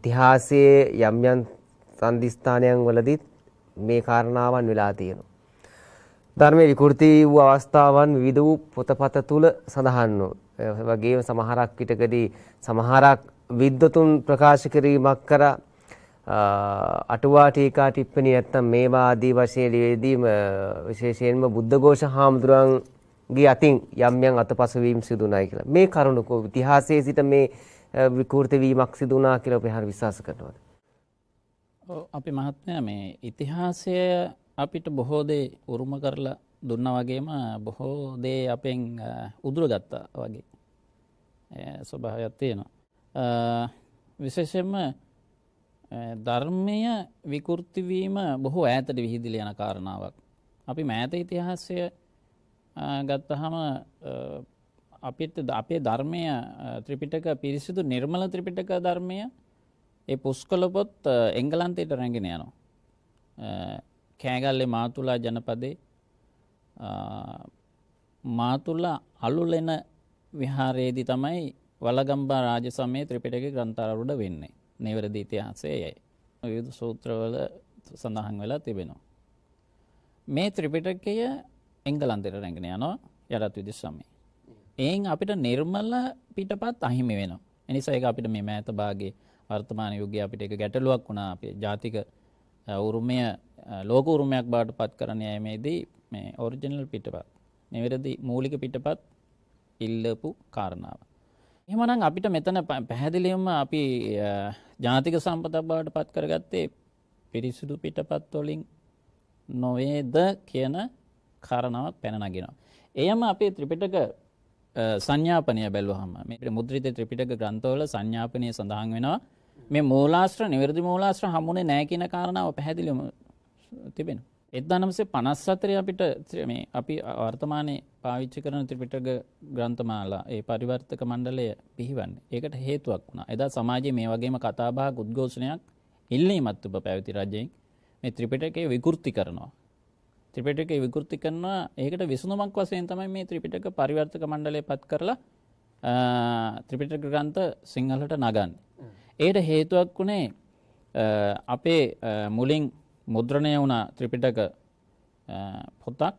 ඉතිහාසයේ යම් යම් සම්දිස්ථානයන් වලදීත් මේ කාරණාවන් වෙලා තියෙනවා. ධර්මයේ විකෘති වූ අවස්ථාවන් විවිධ වූ පොතපත තුල සඳහන් වූ. ඒ වගේම සමහරක් පිටකදී සමහරක් විද්වතුන් ප්‍රකාශ කිරීමක් කර අටුවා ටීකා ටිප්පණි නැත්තම් මේවා ආදී වශයෙන් ලියදීම විශේෂයෙන්ම බුද්ධඝෝෂ හාමුදුරන්ගේ අතින් යම් යම් අතපසු වීම සිදුුණායි කියලා. මේ කරුණක ඉතිහාසයේ සිට මේ විකෘති වීමක් සිදු වුණා කියලා අපි හරිය විශ්වාස කරනවාද? අපි මහත්මයා මේ ඉතිහාසය අපිට බොහෝ දේ උරුම කරලා දුන්නා වගේම බොහෝ දේ අපෙන් උදුරගත්තා වගේ ස්වභාවයක් තියෙනවා. විශේෂයෙන්ම ධර්මය විකෘති වීම බොහෝ ඈතට විහිදිලා යන කාරණාවක්. අපි මෑත ඉතිහාසය ගත්තහම අපිට අපේ ධර්මය ත්‍රිපිටක පිරිසිදු නිර්මල ත්‍රිපිටක ධර්මය ඒ පුස්කොළ පොත් එංගලන්තයට රැගෙන යනවා. කෑගල්ලේ මාතුලා ජනපදේ මාතුලා අලුලෙන විහාරයේදී තමයි වලගම්බා රාජ සමයේ ත්‍රිපිටක ග්‍රන්ථාරූඪ වෙන්නේ. නිවැරදි ඉතිහාසයයි. විවිධ සූත්‍රවල සඳහන් වෙලා තිබෙනවා. මේ ත්‍රිපිටකය එංගලන්තයට රැගෙන යනවා යටත් විදි සමයේ. එයින් අපිට නිර්මල පිටපත් අහිමි වෙනවා. එනිසා ඒක අපිට මේ මෑත භාගයේ වර්තමාන යුගයේ අපිට ඒක ගැටලුවක් වුණා. අපේ ජාතික උරුමය ලෝක උරුමයක් බවට පත් කරන්න යෑමේදී මේ ඔරිජිනල් පිටපත් නිවැරදි මූලික පිටපත් ඉල්ලපු කාරණාව. එහෙමනම් අපිට මෙතන පැහැදිලිවම අපි ජාතික සම්පතක් බවට පත් කරගත්තේ පිරිසිදු පිටපත් වලින් නොවේද කියන කාරණාවක් පැන නගිනවා. එයම අපේ ත්‍රිපිටක සංඥාපනය බැලුවහම මේ මුද්‍රිත ත්‍රිපිටක ග්‍රන්ථවල සංඥාපනය සඳහන් වෙනවා. මේ මූලාශ්‍ර නිවැරදි මූලාශ්‍ර හමුනේ නැහැ කියන කාරණාව පැහැදිලිවම තිබෙනවා. 1954 අපිට මේ අපි වර්තමානයේ පාවිච්චි කරන ත්‍රිපිටක ග්‍රන්ථමාලා ඒ පරිවර්තක මණ්ඩලය පිහිවන්නේ. ඒකට හේතුවක් වුණා. එදා සමාජයේ මේ වගේම කතාබහක් උද්ඝෝෂණයක් ඉල්ලීමත් ඔබ පැවති රජයෙන් මේ ත්‍රිපිටකය විකෘති කරනවා. ත්‍රිපිටකය විකෘති කරනවා. ඒකට විසඳුමක් වශයෙන් තමයි මේ ත්‍රිපිටක පරිවර්තක මණ්ඩලය පත් කරලා ත්‍රිපිටක ග්‍රන්ථ සිංහලට නගන්නේ. ඒට හේතුවක් වුණේ අපේ මුලින් මුද්‍රණය වුණ ත්‍රිපිටක පොතක්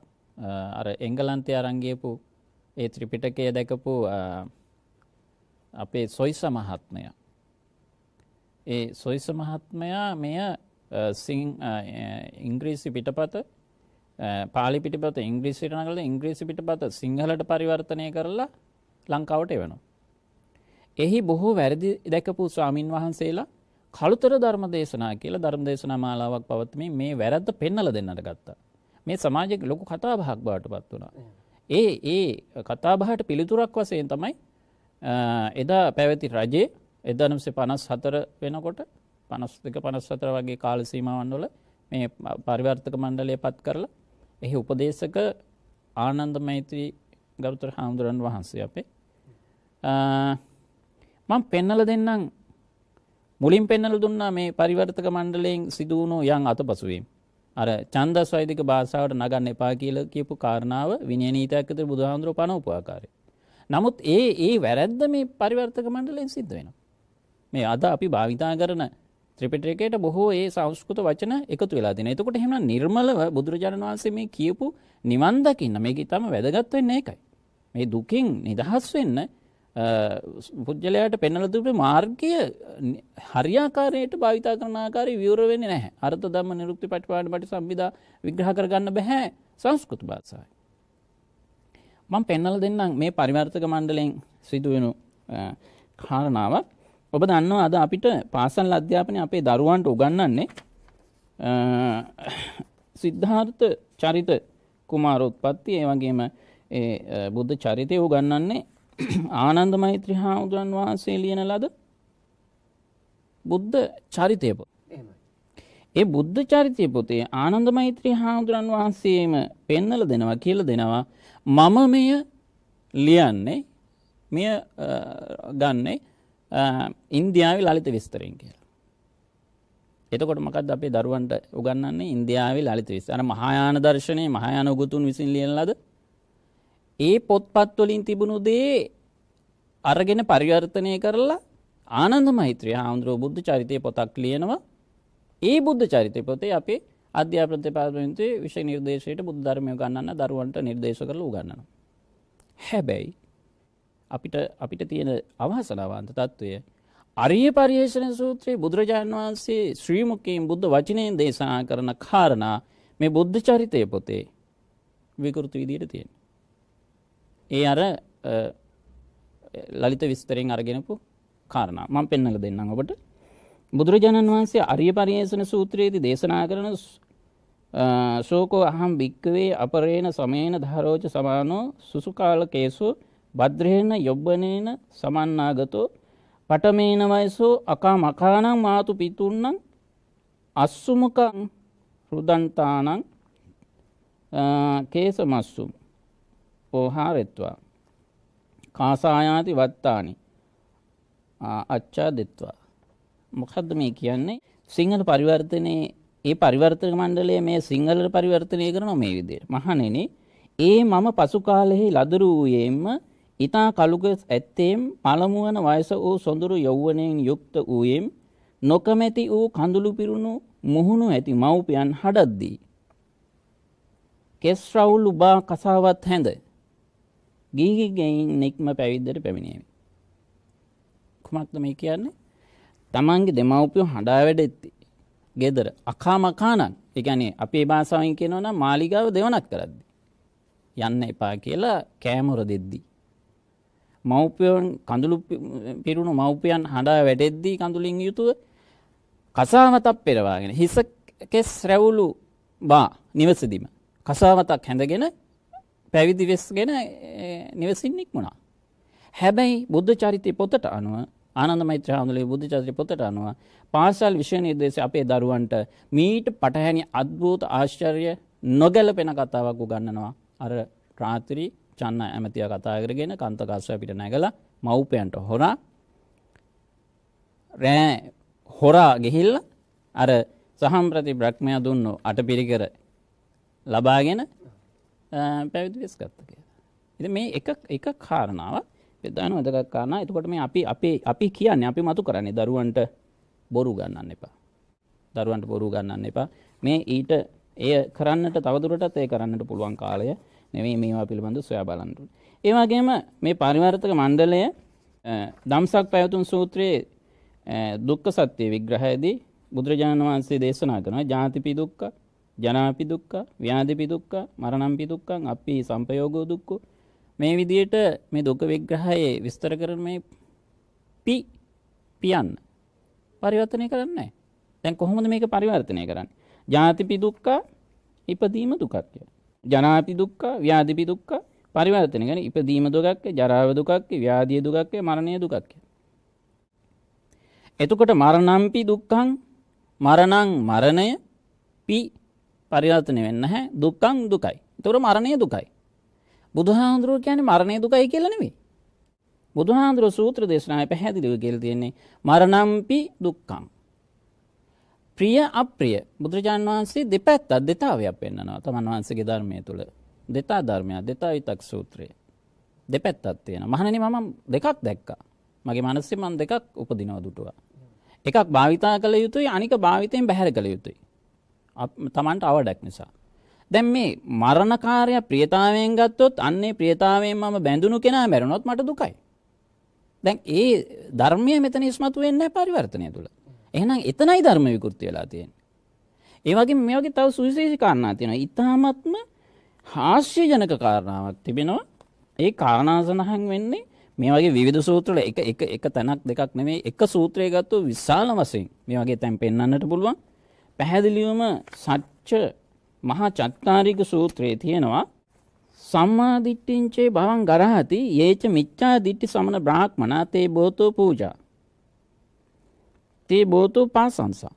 අර එංගලන්තයේ අරන් ගියපු ඒ ත්‍රිපිටකය දැකපු අපේ සොයිස මහත්මයා. ඒ සොයිස මහත්මයා මෙය ඉංග්‍රීසි පිටපත පාලි පිටපත ඉංග්‍රීසියට නගලා ඉංග්‍රීසි පිටපත සිංහලට පරිවර්තනය කරලා ලංකාවට එවනවා. එහි බොහෝ වැරදි දැකපු ස්වාමින් වහන්සේලා කළුතර ධර්ම දේශනා කියලා ධර්ම දේශනා මාලාවක් පවත්වමින් මේ වැරද්ද පෙන්වලා දෙන්නට ගත්තා. මේ සමාජයේ ලොකු කතාබහක් බවට පත් වුණා. ඒ කතාබහට පිළිතුරක් වශයෙන් තමයි එදා පැවති රජයේ 1954 වෙනකොට 52 54 වගේ කාල සීමාවන් වල මේ පරිවර්තක මණ්ඩලය පත් කරලා එහි උපදේශක ආනන්ද මෛත්‍රී ගරුතර හාමුදුරන් වහන්සේ අපේ මම පෙන්නලා දෙන්නම්. මුලින් පෙන්නලා දුන්නා මේ පරිවර්තක මණ්ඩලයෙන් සිදු වුණු යම් අතපසුවීම්. අර ඡන්දස් වෛදික භාෂාවට නගන්න එපා කියලා කියපු කාරණාව විනය නීතියක් ඇතුළේ බුදුහාමුදුරුවෝ පනවපු ආකාරය. නමුත් ඒ වැරැද්ද මේ පරිවර්තක මණ්ඩලයෙන් සිද්ධ වෙනවා. මේ අද අපි භාවිතා කරන ත්‍රිපිටකයට බොහෝ ඒ සංස්කෘත වචන එකතු වෙලා තියෙනවා. එතකොට එහෙනම් නිර්මලව බුදුරජාණන් වහන්සේ මේ කියපු නිවන් දකින්න මේක ඊටම වැදගත් වෙන්නේ ඒකයි. මේ දුකින් නිදහස් වෙන්න පුජ්‍යලයට පෙන්වලා දුන්නේ මාර්ගය හරියාකාරයට භාවිතා කරන ආකාරය විවර වෙන්නේ නැහැ. අර්ථ ධම්ම නිරුක්ති පටිපාද පටිසම්භිදා විග්‍රහ කරගන්න බෑ සංස්කෘත භාෂාවෙන්. මම පෙන්වලා දෙන්නම් මේ පරිවර්තක මණ්ඩලයෙන් සිදුවෙන කාරණාවක්. ඔබ දන්නවා අද අපිට පාසල් අධ්‍යාපනය අපේ දරුවන්ට උගන්වන්නේ සිද්ධාර්ථ චරිත කුමාරෝත්පත්ති ඒ වගේම ඒ බුද්ධ චරිතය උගන්වන්නේ ආනන්ද මෛත්‍රී හාමුදුරන් වහන්සේ ලියන ලද බුද්ධ චරිතය පොත. ඒ බුද්ධ චරිතය පොතේ ආනන්ද මෛත්‍රී හාමුදුරන් වහන්සේම පෙන්නලා දෙනවා කියලා දෙනවා මම මෙය ලියන්නේ මෙය ගන්නේ ඉන්දියාවේ ලලිත විස්තරයෙන් කියලා. එතකොට මොකද්ද අපේ දරුවන්ට උගන්වන්නේ ඉන්දියාවේ ලලිත විස්තර. අර මහායාන දර්ශනයේ මහායාන උගතුන් විසින් ලියන ලද ඒ පොත්පත් වලින් තිබුණු දේ අරගෙන පරිවර්තනය කරලා ආනන්ද මෛත්‍රී හාමුදුරුවෝ බුද්ධ චරිතය පොතක් ලියනවා. ඒ බුද්ධ චරිතය පොතේ අපේ අධ්‍යාපන දෙපාර්තමේන්තුවේ විෂය නිර්දේශයට බුද්ධ ධර්මය උගන්වන්න දරුවන්ට නිර්දේශ කරලා උගන්වනවා. හැබැයි අපිට තියෙන අවසනාවන්ත තත්වය අරිය පරිේෂණ සූත්‍රයේ බුදුරජාණන් වහන්සේ ශ්‍රී මුඛයෙන් බුද්ධ වචනයෙන් දේශනා කරන කාරණා මේ බුද්ධ චරිතය පොතේ විකෘති විදියට තියෙනවා. ඒ අර ලලිත විස්තරයෙන් අරගෙනපු කාරණා මම පෙන්වලා දෙන්නම් ඔබට. බුදුරජාණන් වහන්සේ අරිය පරිේෂණ සූත්‍රයේදී දේශනා කරන ශෝකෝ අහම් භික්කවේ අපරේණ සමේන ධාරෝච සමානෝ සුසුකාලකේසු භද්‍රේන යොබ්බනේන සමන්නාගතෝ පටමේන වයසෝ අකා මකානං මාතු පිතුන්නං අස්සුමුකං රුදන්තානං කේසමස්සුම් ඕහාරෙත්වා කාසායාති වත්තානි අච්චා දෙත්වා. මොකද්ද මේ කියන්නේ? සිංහල පරිවර්තනයේ ඒ පරිවර්තක මණ්ඩලය මේ සිංහලට පරිවර්තනය කරනවා මේ විදිහට. මහණෙනි, ඒ මම පසු කාලෙහි ලදරු වූයේම ඊතා කලුගස් ඇත්තේම් පළමු වන වයස වූ සොඳුරු යෞවනයෙන් යුක්ත වූයේම් නොකමැති වූ කඳුළු පිරුණු මුහුණු ඇති මව්පියන් හඩද්දී කෙස් රවුල් උබා කසාවත් හැඳ ගිහිගෙයින් නික්ම පැවිද්දට පැමිණියෙමි. කුමක්ද මේ කියන්නේ? තමන්ගේ දෙමව්පියෝ හඬා වැඩෙtti ගෙදර අකා මකානං, ඒ කියන්නේ අපේ භාෂාවෙන් කියනවා නම් මාලිගාව දෙවනක් කරද්දි යන්න එපා කියලා කෑමොර දෙද්දි, මව්පියන් කඳුළු පිරුණු මව්පියන් හඬා වැඩෙද්දී කඳුලින් යුතුව කසාවතක් පෙරවාගෙන හිස කෙස් රැවුලු බා නිවසදීම කසාවතක් හැඳගෙන පැවිදි වෙස්ගෙන නිවසින් නික්මුණා. හැබැයි බුද්ධ චරිතය පොතට අනුව, ආනන්ද මෛත්‍රී හාමුදුරුවෝ බුද්ධ චරිතය පොතට අනුව පාසල් විෂය නිර්දේශ අපේ දරුවන්ට මීට පටහැනි අද්භූත ආශ්චර්ය නොගැලපෙන කතාවක් උගන්වනවා. අර රාත්‍රී චන්න ඇමතියා කතා කරගෙන කන්තකස්ව පිට නැගලා මව්පියන්ට හොරා ගිහිල්ලා අර සහම්ප්‍රති බ්‍රහ්මයා දුන්නු අටපිරිකර ලබාගෙන පැවිදි වෙස් ගත්තා කියලා. ඉතින් මේ එක කාරණාවක් ප්‍රධාන වැදගත් කාරණා. එතකොට මේ අපි කියන්නේ, අපි මතු කරන්නේ දරුවන්ට බොරු ගන්නන්න එපා. දරුවන්ට බොරු ගන්නන්න එපා. මේ ඊට එය කරන්නට තවදුරටත් ඒ කරන්නට පුළුවන් කාලය නෙවෙයි මේවා පිළිබඳව සොයා බලන්න ඕනේ. ඒ වගේම මේ පරිවර්තක මණ්ඩලය ධම්සක් පැවතුම් සූත්‍රයේ දුක්ඛ සත්‍ය විග්‍රහයේදී බුදුරජාණන් වහන්සේ දේශනා කරනවා ජාතිපි දුක්ඛ, ජනාපි දුක්ඛ, ව්‍යාධිපි දුක්ඛ, මරණම්පි දුක්ඛං, අප්පි සම්පයෝගෝ දුක්ඛ. මේ විදිහට මේ දුක්ඛ විග්‍රහයේ විස්තර කරන මේ පියන්න පරිවර්තනය කරන්නේ නැහැ. දැන් කොහොමද මේක පරිවර්තනය කරන්නේ? ජාතිපි දුක්ඛ ඉපදීම දුකක් කියලා. ජනාපි දුක්ඛ, ව්‍යාධිපි දුක්ඛ පරිවර්තනය කරන්නේ ඉපදීම දුකක්, ජරාව දුකක්, ව්‍යාධිය දුකක්, මරණය දුකක් කියලා. එතකොට මරණම්පි දුක්ඛං, මරණං මරණය, පි පරිවර්තනය වෙන්නේ නැහැ, දුක්ඛං දුකයි. එතකොට මරණය දුකයි. බුදුහාමුදුරුවෝ කියන්නේ මරණය දුකයි කියලා නෙමෙයි. බුදුහාමුදුරුවෝ සූත්‍ර දේශනාවේ පැහැදිලිව කියලා තියෙන්නේ මරණම්පි දුක්ඛං. ප්‍රිය අප්‍රිය බුදුරජාණන් වහන්සේ දෙපැත්තක් දෙතාවයක් පෙන්නනවා තමන් වහන්සේගේ ධර්මයේ තුල. දෙතා ධර්මයක්, දෙතා විතක් සූත්‍රය. දෙපැත්තක් තියෙනවා. මහණෙනි මම දෙකක් දැක්කා. මගේ මනසේ මම දෙකක් උපදිනවා දුටුවා. එකක් භාවිතා කළ යුතුයි, අනික භාවිතයෙන් බැහැර කළ යුතුයි. තමන්ට අවඩක් නිසා. දැන් මේ මරණකාරය ප්‍රියතාවයෙන් ගත්තොත් අන්නේ ප්‍රියතාවයෙන් මම බැඳුණු කෙනා මැරුණොත් මට දුකයි. දැන් ඒ ධර්මය මෙතන ඉස්මතු වෙන්නේ පරිවර්තනය තුල. එහෙනම් එතනයි ධර්ම විකෘති වෙලා තියෙන්නේ. ඒ වගේම මේ වගේ තව සුවිශේෂී කාරණා තියෙනවා. ඊ타ත්ම හාස්‍යජනක කාරණාවක් තිබෙනවා. ඒ කාරණා සඳහන් වෙන්නේ මේ වගේ විවිධ සූත්‍රවල එක තැනක් දෙකක් නෙමෙයි, එක සූත්‍රයක ගත්තොත් විශාල වශයෙන් මේ වගේ තැන් පෙන්වන්නට පුළුවන්. පැහැදිලිවම සත්‍ය මහා චත්තාරික සූත්‍රයේ තියෙනවා සම්මා දිට්ඨිංචේ භවං ගරහති යේච මිච්ඡා දිට්ඨි සමන බ්‍රාහ්මනා තේ බෝතෝ පූජා තේ බෝතෝ පාසංසා.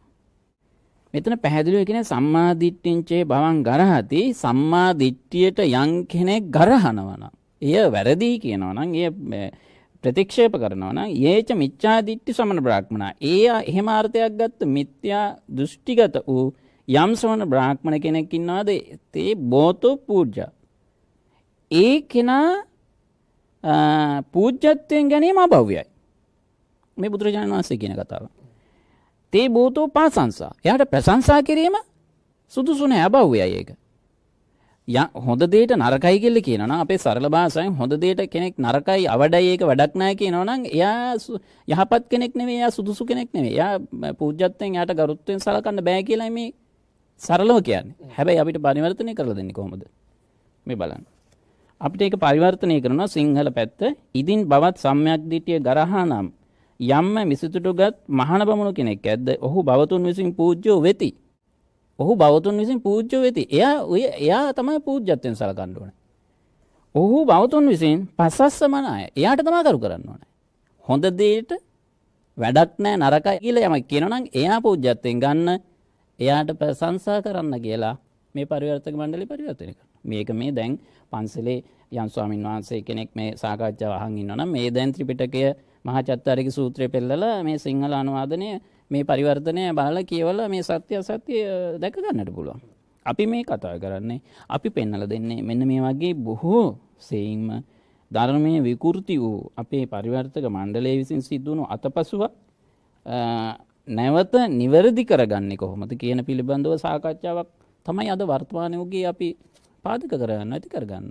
මෙතන පැහැදිලිව කියන්නේ සම්මා දිට්ඨිංචේ භවං ගරහති, සම්මා දිට්ඨියට යම් කෙනෙක් ගරහනවා නම්, එය වැරදි කියනවා නම්, එය ප්‍රතික්ෂේප කරනවා නම්, යේච මිච්ඡා දිට්ඨි සමන බ්‍රාහ්මනා, එහෙම අර්ථයක් ගත්ත මිත්‍යා දෘෂ්ටිගත වූ යම් සමන බ්‍රාහ්මණ කෙනෙක් ඉන්නවාද තේ බෝතෝ පූජා, ඒ කෙනා පූජ්‍යත්වයෙන් ගැනීම අභව්‍යයි. මේ බුදුරජාණන් වහන්සේ කියන කතාව. තේ බෝතෝ පාසංසා. එයාට ප්‍රශංසා කිරීම සුදුසු නෑ අබව්වයයි ඒක. හොඳ දෙයට නරකයි කියලා කියනවා නම් අපේ සරල භාෂාවෙන් හොඳ දෙයට කෙනෙක් නරකයි අවඩයි ඒක වැඩක් නැහැ කියනවා නම් එයා යහපත් කෙනෙක් නෙවෙයි, එයා සුදුසු කෙනෙක් නෙවෙයි. එයා පූජ්‍යත්වයෙන් එයාට ගරුත්වයෙන් සලකන්න බෑ කියලා මේ සරලව කියන්නේ. හැබැයි අපිට පරිවර්තනය කරලා දෙන්නේ කොහොමද? මේ බලන්න. අපිට ඒක පරිවර්තනය කරනවා සිංහල පැත්ත. ඉදින් බවත් සම්‍යක් දිට්ඨිය ගරහා නම් යම්ම මිසුතුටුගත් මහාන බමුණු කෙනෙක් ඇද්ද ඔහු බවතුන් විසින් පූජ්‍යෝ වෙති. ඔහු බවතුන් විසින් පූජ්‍ය වෙති. එයා තමයි පූජ්‍යත්වයෙන් සලකන්න ඕනේ. ඔහු බවතුන් විසින් පසස්සමනාය. එයාට තමයි කරු කරන්න ඕනේ. හොඳ දෙයට වැඩක් නැහැ නරකයි කියලා යමක් කියනවා නම් එයා පූජ්‍යත්වයෙන් ගන්න, එයාට ප්‍රශංසා කරන්න කියලා මේ පරිවර්තක මණ්ඩලය පරිවර්තනය කරනවා. මේක මේ දැන් පන්සලේ යම් ස්වාමීන් වහන්සේ කෙනෙක් මේ සාකච්ඡාව අහන් ඉන්නවා නම් මේ දැන් ත්‍රිපිටකය මහාචත්තාරික සූත්‍රය පෙළලා මේ සිංහල අනුවාදනය මේ පරිවර්තනය බලලා කියවලා මේ සත්‍ය අසත්‍ය දැක ගන්නට පුළුවන්. අපි මේ කතා කරන්නේ අපි පෙන්නලා දෙන්නේ මෙන්න මේ වගේ බොහෝ සෙයින්ම ධර්මයේ විකෘති වූ අපේ පරිවර්තක මණ්ඩලය විසින් සිදු වුණු අතපසුව නැවත නිවැරදි කරගන්නේ කොහොමද කියන පිළිබඳව සාකච්ඡාවක් තමයි අද වර්තමාන යුගයේ අපි පාදක කරගන්න ඇති කරගන්න.